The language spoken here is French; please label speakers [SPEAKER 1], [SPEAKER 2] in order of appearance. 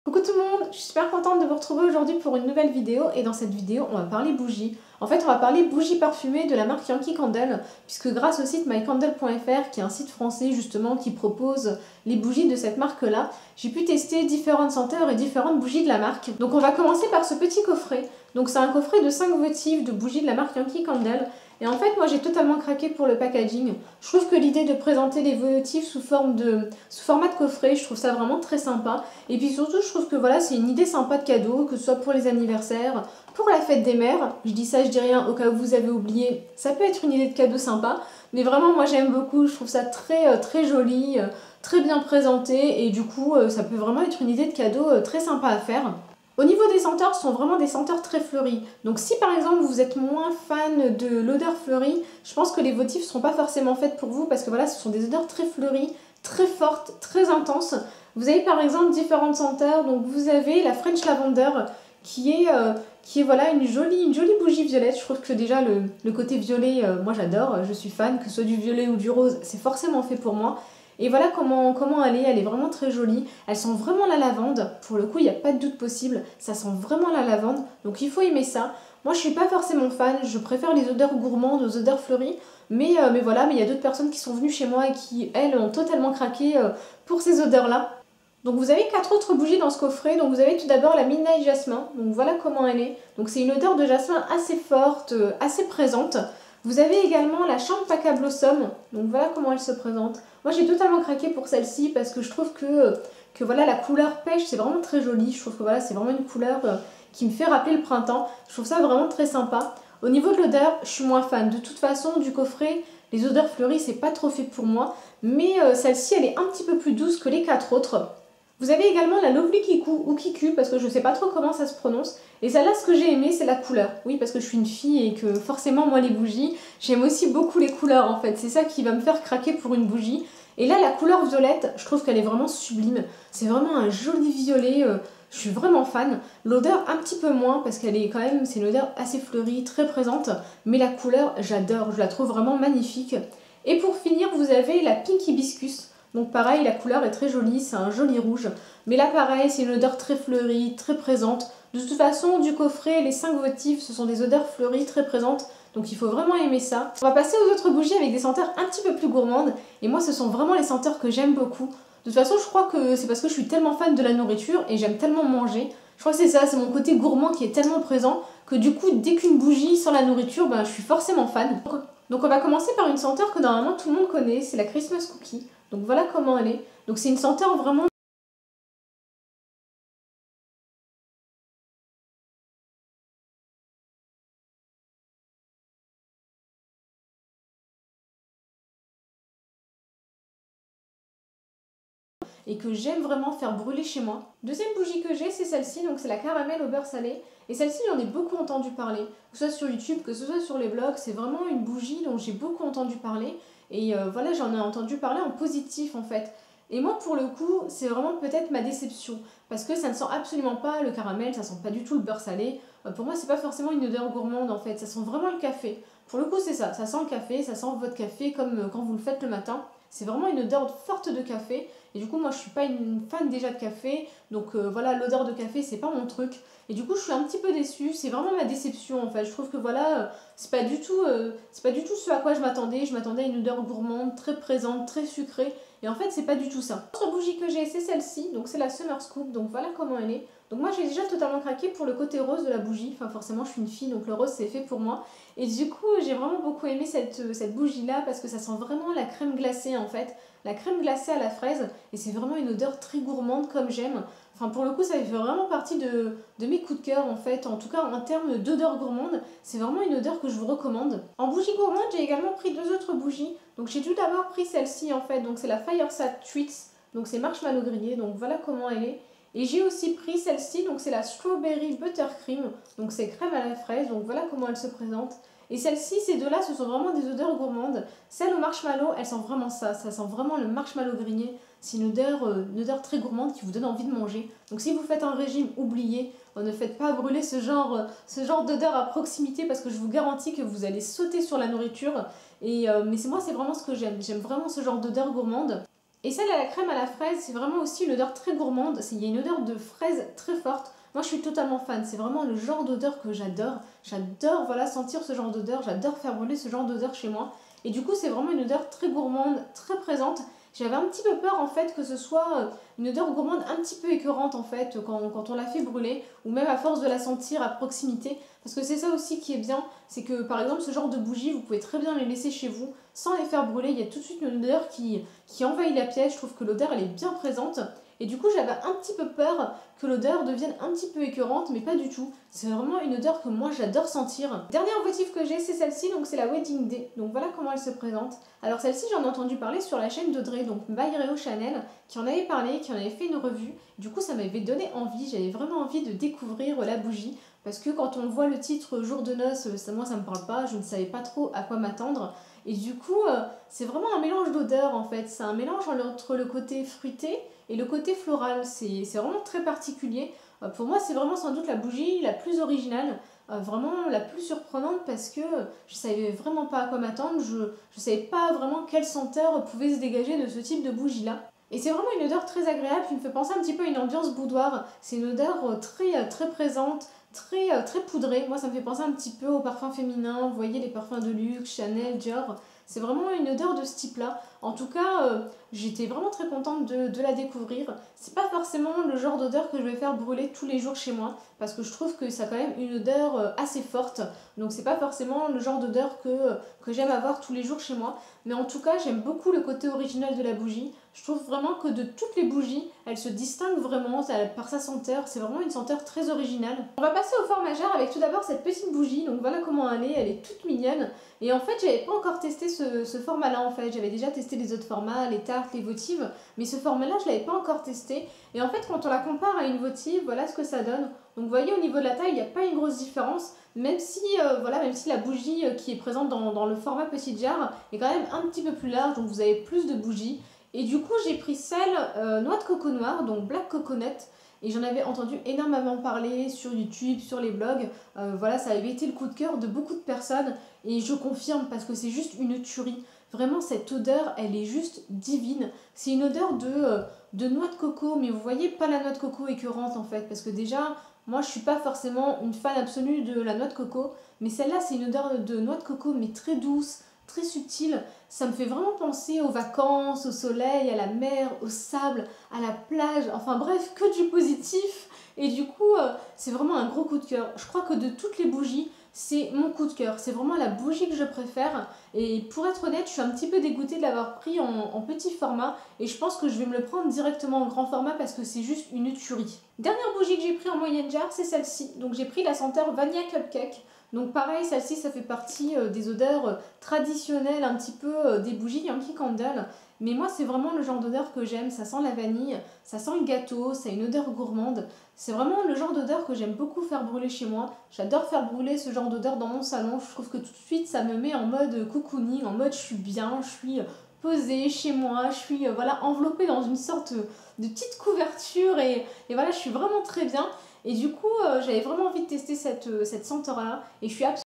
[SPEAKER 1] Coucou tout le monde, je suis super contente de vous retrouver aujourd'hui pour une nouvelle vidéo et dans cette vidéo on va parler bougies. En fait on va parler bougies parfumées de la marque Yankee Candle puisque grâce au site mycandle.fr qui est un site français justement qui propose les bougies de cette marque là, j'ai pu tester différentes senteurs et différentes bougies de la marque. Donc on va commencer par ce petit coffret. Donc c'est un coffret de 5 votifs de bougies de la marque Yankee Candle. Et en fait, moi j'ai totalement craqué pour le packaging. Je trouve que l'idée de présenter les votifs sous format de coffret, je trouve ça vraiment très sympa. Et puis surtout, je trouve que voilà, c'est une idée sympa de cadeau, que ce soit pour les anniversaires, pour la fête des mères. Je dis ça, je dis rien, au cas où vous avez oublié. Ça peut être une idée de cadeau sympa. Mais vraiment, moi j'aime beaucoup, je trouve ça très joli, très bien présenté. Et du coup, ça peut vraiment être une idée de cadeau très sympa à faire. Au niveau des senteurs, ce sont vraiment des senteurs très fleuries. Donc si par exemple vous êtes moins fan de l'odeur fleurie, je pense que les votifs ne seront pas forcément faits pour vous parce que voilà, ce sont des odeurs très fleuries, très fortes, très intenses. Vous avez par exemple différentes senteurs. Donc vous avez la French Lavender qui est voilà, une jolie bougie violette. Je trouve que déjà le côté violet, moi j'adore, je suis fan, que ce soit du violet ou du rose, c'est forcément fait pour moi. Et voilà comment elle est vraiment très jolie. Elle sent vraiment la lavande, pour le coup il n'y a pas de doute possible, ça sent vraiment la lavande, donc il faut aimer ça. Moi je suis pas forcément fan, je préfère les odeurs gourmandes aux odeurs fleuries, mais voilà, mais il y a d'autres personnes qui sont venues chez moi et qui, elles, ont totalement craqué pour ces odeurs-là. Donc vous avez 4 autres bougies dans ce coffret. Donc vous avez tout d'abord la Midnight Jasmin. Donc voilà comment elle est. Donc c'est une odeur de jasmin assez forte, assez présente. Vous avez également la Champaca Blossom. Donc voilà comment elle se présente. Moi j'ai totalement craqué pour celle-ci parce que je trouve que voilà, la couleur pêche, c'est vraiment très joli. Je trouve que voilà, c'est vraiment une couleur qui me fait rappeler le printemps. Je trouve ça vraiment très sympa. Au niveau de l'odeur, je suis moins fan. De toute façon, du coffret, les odeurs fleuries, c'est pas trop fait pour moi. Mais celle-ci, elle est un petit peu plus douce que les 4 autres. Vous avez également la Lovely Kiku ou Kiku parce que je sais pas trop comment ça se prononce. Et celle-là, ce que j'ai aimé, c'est la couleur. Oui, parce que je suis une fille et que forcément, moi, les bougies, j'aime aussi beaucoup les couleurs en fait. C'est ça qui va me faire craquer pour une bougie. Et là, la couleur violette, je trouve qu'elle est vraiment sublime. C'est vraiment un joli violet. Je suis vraiment fan. L'odeur, un petit peu moins parce qu'elle est quand même, c'est une odeur assez fleurie, très présente. Mais la couleur, j'adore. Je la trouve vraiment magnifique. Et pour finir, vous avez la Pink Hibiscus. Donc pareil, la couleur est très jolie, c'est un joli rouge. Mais là pareil, c'est une odeur très fleurie, très présente. De toute façon, du coffret, les 5 votifs, ce sont des odeurs fleuries très présentes. Donc il faut vraiment aimer ça. On va passer aux autres bougies avec des senteurs un petit peu plus gourmandes. Et moi, ce sont vraiment les senteurs que j'aime beaucoup. De toute façon, je crois que c'est parce que je suis tellement fan de la nourriture et j'aime tellement manger. Je crois que c'est ça, c'est mon côté gourmand qui est tellement présent que du coup, dès qu'une bougie sent la nourriture, ben, je suis forcément fan. Donc on va commencer par une senteur que normalement tout le monde connaît, c'est la Christmas Cookie. Donc voilà comment elle est. Donc c'est une senteur vraiment et que j'aime vraiment faire brûler chez moi. Deuxième bougie que j'ai, c'est celle-ci, donc c'est la caramel au beurre salé. Et celle-ci, j'en ai beaucoup entendu parler, que ce soit sur YouTube, que ce soit sur les blogs. C'est vraiment une bougie dont j'ai beaucoup entendu parler. Et voilà, j'en ai entendu parler en positif en fait. Et moi, pour le coup, c'est vraiment peut-être ma déception. Parce que ça ne sent absolument pas le caramel, ça sent pas du tout le beurre salé. Pour moi, c'est pas forcément une odeur gourmande en fait, ça sent vraiment le café. Pour le coup, c'est ça sent le café, ça sent votre café comme quand vous le faites le matin. C'est vraiment une odeur forte de café. Et du coup, moi, je suis pas une fan déjà de café. Donc voilà, l'odeur de café, c'est pas mon truc. Et du coup, je suis un petit peu déçue. C'est vraiment ma déception, en fait. Je trouve que voilà, c'est pas du tout ce à quoi je m'attendais. Je m'attendais à une odeur gourmande, très présente, très sucrée. Et en fait, c'est pas du tout ça. L'autre bougie que j'ai, c'est celle-ci. Donc c'est la Summer Scoop. Donc voilà comment elle est. Donc moi, j'ai déjà totalement craqué pour le côté rose de la bougie. Enfin, forcément, je suis une fille, donc le rose, c'est fait pour moi. Et du coup, j'ai vraiment beaucoup aimé cette bougie-là parce que ça sent vraiment la crème glacée, en fait. La crème glacée à la fraise. Et c'est vraiment une odeur très gourmande comme j'aime. Enfin, pour le coup, ça fait vraiment partie de mes coups de cœur en fait. En tout cas, en termes d'odeur gourmande, c'est vraiment une odeur que je vous recommande. En bougie gourmande, j'ai également pris 2 autres bougies. Donc, j'ai tout d'abord pris celle-ci en fait. Donc, c'est la Fireside Treats. Donc, c'est marshmallow grillé. Donc, voilà comment elle est. Et j'ai aussi pris celle-ci. Donc, c'est la Strawberry Buttercream. Donc, c'est crème à la fraise. Donc, voilà comment elle se présente. Et celle-ci, ces deux-là, ce sont vraiment des odeurs gourmandes. Celle au marshmallow, elle sent vraiment ça. Ça sent vraiment le marshmallow grillé. C'est une odeur très gourmande qui vous donne envie de manger. Donc si vous faites un régime, oubliez, ne faites pas brûler ce genre d'odeur à proximité parce que je vous garantis que vous allez sauter sur la nourriture. Mais moi, c'est vraiment ce que j'aime. J'aime vraiment ce genre d'odeur gourmande. Et celle à la crème à la fraise, c'est vraiment aussi une odeur très gourmande. Il y a une odeur de fraise très forte. Moi, je suis totalement fan. C'est vraiment le genre d'odeur que j'adore. J'adore voilà, sentir ce genre d'odeur. J'adore faire brûler ce genre d'odeur chez moi. Et du coup, c'est vraiment une odeur très gourmande, très présente. J'avais un petit peu peur en fait que ce soit une odeur gourmande un petit peu écœurante en fait quand on la fait brûler, ou même à force de la sentir à proximité, parce que c'est ça aussi qui est bien, c'est que par exemple ce genre de bougies, vous pouvez très bien les laisser chez vous sans les faire brûler. Il y a tout de suite une odeur qui envahit la pièce. Je trouve que l'odeur elle est bien présente. Et du coup, j'avais un petit peu peur que l'odeur devienne un petit peu écœurante, mais pas du tout. C'est vraiment une odeur que moi j'adore sentir. Dernière votive que j'ai, c'est celle-ci, donc c'est la Wedding Day. Donc voilà comment elle se présente. Alors celle-ci, j'en ai entendu parler sur la chaîne d'Audrey, donc by Réo Chanel, qui en avait parlé, qui en avait fait une revue. Du coup, ça m'avait donné envie, j'avais vraiment envie de découvrir la bougie. Parce que quand on voit le titre Jour de noces, moi ça me parle pas, je ne savais pas trop à quoi m'attendre. Et du coup, c'est vraiment un mélange d'odeurs en fait. C'est un mélange entre le côté fruité et le côté floral. C'est vraiment très particulier. Pour moi, c'est vraiment sans doute la bougie la plus originale, vraiment la plus surprenante parce que je savais vraiment pas à quoi m'attendre. Je savais pas vraiment quelle senteur pouvait se dégager de ce type de bougie là. Et c'est vraiment une odeur très agréable qui me fait penser un petit peu à une ambiance boudoir. C'est une odeur très présente, très poudrée. Moi, ça me fait penser un petit peu aux parfums féminins. Vous voyez, les parfums de luxe, Chanel, Dior. C'est vraiment une odeur de ce type-là. En tout cas, j'étais vraiment très contente de la découvrir. C'est pas forcément le genre d'odeur que je vais faire brûler tous les jours chez moi, parce que je trouve que ça a quand même une odeur assez forte. Donc c'est pas forcément le genre d'odeur que j'aime avoir tous les jours chez moi. Mais en tout cas, j'aime beaucoup le côté original de la bougie. Je trouve vraiment que de toutes les bougies, elle se distingue vraiment par sa senteur. C'est vraiment une senteur très originale. On va passer au format jarre avec tout d'abord cette petite bougie. Donc voilà comment elle est toute mignonne. Et en fait, j'avais pas encore testé ce format-là en fait. J'avais déjà testé les autres formats, les tartes, les votives. Mais ce format-là, je l'avais pas encore testé. Et en fait, quand on la compare à une votive, voilà ce que ça donne. Donc vous voyez, au niveau de la taille, il n'y a pas une grosse différence. Même si la bougie qui est présente dans le format petite jarre est quand même un petit peu plus large. Donc vous avez plus de bougies. Et du coup, j'ai pris celle noix de coco noir, donc Black Coconut. Et j'en avais entendu énormément parler sur YouTube, sur les blogs. Voilà, ça avait été le coup de cœur de beaucoup de personnes. Et je confirme parce que c'est juste une tuerie. Vraiment, cette odeur, elle est juste divine. C'est une odeur de noix de coco, mais vous voyez, pas la noix de coco écœurante en fait. Parce que déjà, moi, je suis pas forcément une fan absolue de la noix de coco. Mais celle-là, c'est une odeur de noix de coco, mais très douce, très subtile. Ça me fait vraiment penser aux vacances, au soleil, à la mer, au sable, à la plage. Enfin bref, que du positif. Et du coup, c'est vraiment un gros coup de cœur. Je crois que de toutes les bougies, c'est mon coup de cœur. C'est vraiment la bougie que je préfère. Et pour être honnête, je suis un petit peu dégoûtée de l'avoir pris en petit format. Et je pense que je vais me le prendre directement en grand format parce que c'est juste une tuerie. Dernière bougie que j'ai pris en moyenne jarre, c'est celle-ci. Donc j'ai pris la senteur Vanilla Cupcake. Donc pareil, celle-ci, ça fait partie des odeurs traditionnelles un petit peu des bougies Yankee Candle. Mais moi, c'est vraiment le genre d'odeur que j'aime. Ça sent la vanille, ça sent le gâteau, ça a une odeur gourmande. C'est vraiment le genre d'odeur que j'aime beaucoup faire brûler chez moi. J'adore faire brûler ce genre d'odeur dans mon salon. Je trouve que tout de suite, ça me met en mode cocooning, en mode je suis bien, je suis posée chez moi, je suis enveloppée dans une sorte de petite couverture et voilà, je suis vraiment très bien. Et du coup, j'avais vraiment envie de tester cette senteur-là et je suis absolument